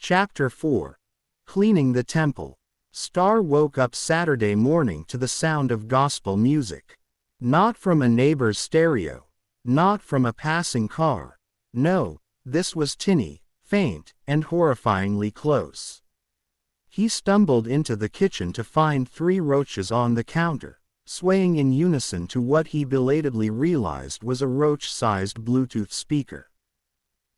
Chapter 4. Cleaning the Temple. Starr woke up Saturday morning to the sound of gospel music. Not from a neighbor's stereo. Not from a passing car. No, this was tinny, faint, and horrifyingly close. He stumbled into the kitchen to find 3 roaches on the counter, swaying in unison to what he belatedly realized was a roach-sized Bluetooth speaker.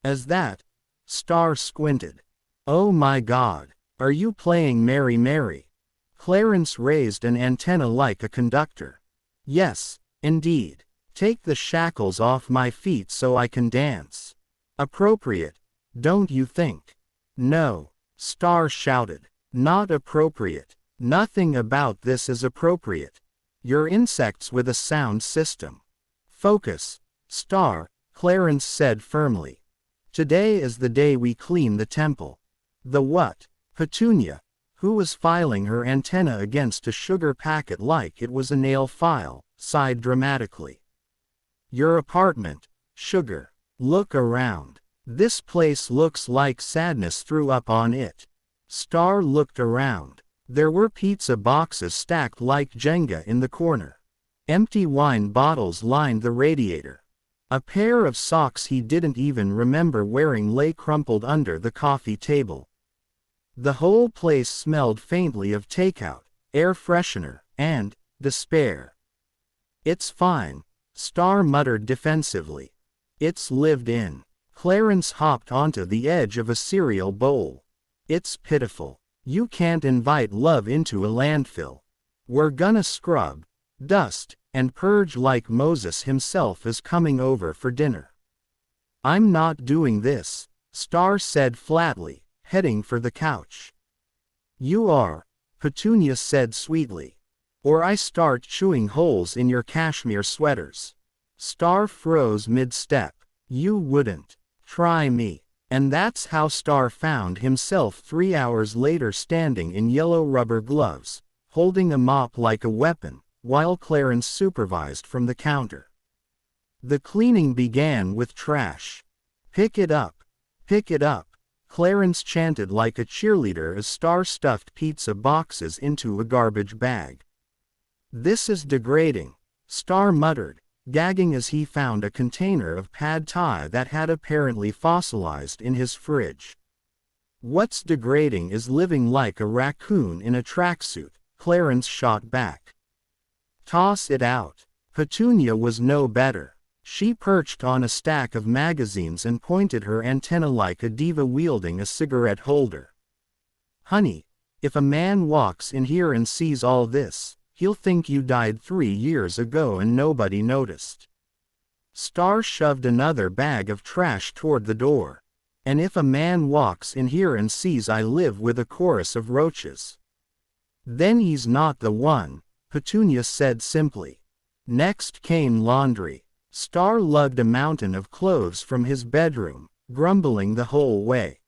As that, Starr squinted. "Oh my God, are you playing Mary Mary?" Clarence raised an antenna like a conductor. "Yes, indeed. Take the shackles off my feet so I can dance. Appropriate, don't you think?" "No," Starr shouted. "Not appropriate. Nothing about this is appropriate. You're insects with a sound system." "Focus, Starr," Clarence said firmly. "Today is the day we clean the temple." "The what?" Petunia, who was filing her antenna against a sugar packet like it was a nail file, sighed dramatically. "Your apartment, Sugar. Look around. This place looks like sadness threw up on it." Starr looked around. There were pizza boxes stacked like Jenga in the corner. Empty wine bottles lined the radiator. A pair of socks he didn't even remember wearing lay crumpled under the coffee table. The whole place smelled faintly of takeout, air freshener, and despair. "It's fine," Starr muttered defensively. "It's lived in." Clarence hopped onto the edge of a cereal bowl. "It's pitiful. You can't invite love into a landfill. We're gonna scrub, dust, and purge like Moses himself is coming over for dinner." "I'm not doing this," Starr said flatly, heading for the couch. "You are," Petunia said sweetly. "Or I start chewing holes in your cashmere sweaters." Starr froze mid-step. "You wouldn't. Try me." And that's how Starr found himself 3 hours later standing in yellow rubber gloves, holding a mop like a weapon, while Clarence supervised from the counter. The cleaning began with trash. "Pick it up. Pick it up," Clarence chanted like a cheerleader as Starr stuffed pizza boxes into a garbage bag. "This is degrading," Starr muttered, gagging as he found a container of pad thai that had apparently fossilized in his fridge. "What's degrading is living like a raccoon in a tracksuit," Clarence shot back. "Toss it out." Petunia was no better. She perched on a stack of magazines and pointed her antenna like a diva wielding a cigarette holder. "Honey, if a man walks in here and sees all this, he'll think you died 3 years ago and nobody noticed." Starr shoved another bag of trash toward the door. "And if a man walks in here and sees I live with a chorus of roaches, then he's not the one," Petunia said simply. Next came laundry. Starr lugged a mountain of clothes from his bedroom, grumbling the whole way.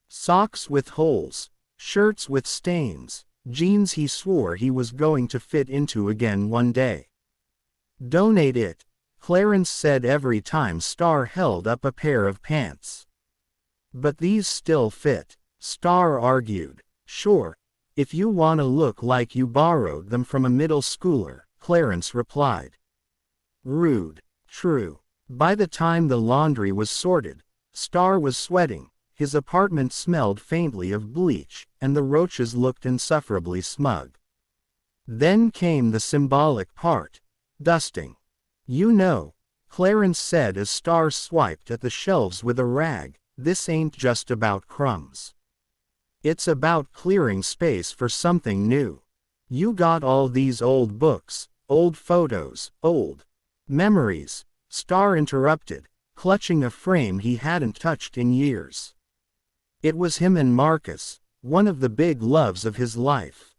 Socks with holes, shirts with stains, jeans he swore he was going to fit into again one day. "Donate it," Clarence said every time Starr held up a pair of pants. "But these still fit," Starr argued. "Sure, if you wanna look like you borrowed them from a middle schooler," Clarence replied. Rude. True. By the time the laundry was sorted, Starr was sweating, his apartment smelled faintly of bleach, and the roaches looked insufferably smug. Then came the symbolic part. Dusting. "You know," Clarence said as Starr swiped at the shelves with a rag, "this ain't just about crumbs. It's about clearing space for something new. You got all these old books, old photos, old memories," Starr interrupted, clutching a frame he hadn't touched in years. It was him and Marcus, one of the big loves of his life.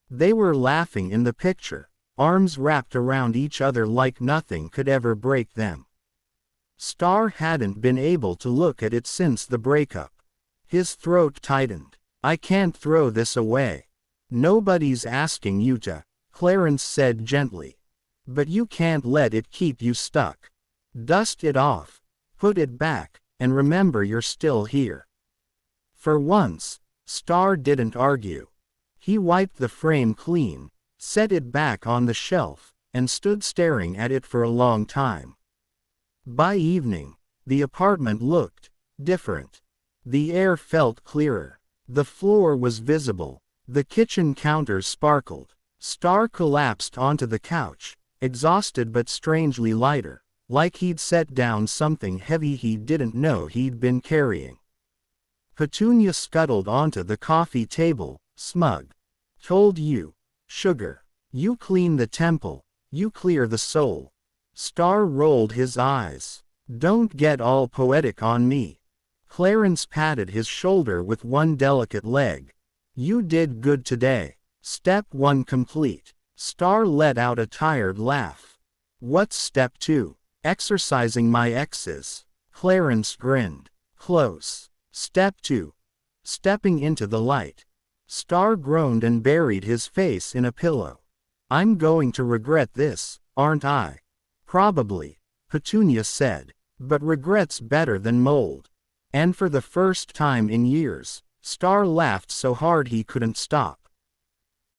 They were laughing in the picture, arms wrapped around each other like nothing could ever break them. Starr hadn't been able to look at it since the breakup. His throat tightened. "I can't throw this away." "Nobody's asking you to," Clarence said gently. "But you can't let it keep you stuck. Dust it off, put it back, and remember you're still here." For once, Starr didn't argue. He wiped the frame clean, set it back on the shelf, and stood staring at it for a long time. By evening, the apartment looked different. The air felt clearer. The floor was visible. The kitchen counters sparkled. Starr collapsed onto the couch, exhausted but strangely lighter, like he'd set down something heavy he didn't know he'd been carrying. Petunia scuttled onto the coffee table, smug. Told you. Sugar. You clean the temple, you clear the soul. Starr rolled his eyes. Don't get all poetic on me. Clarence patted his shoulder with one delicate leg. You did good today. Step 1 complete. Starr let out a tired laugh. What's step 2? Exercising my exes. Clarence grinned. Close. Step 2. Stepping into the light. Starr groaned and buried his face in a pillow. I'm going to regret this, aren't I? Probably, Petunia said. But regret's better than mold. And for the first time in years, Starr laughed so hard he couldn't stop.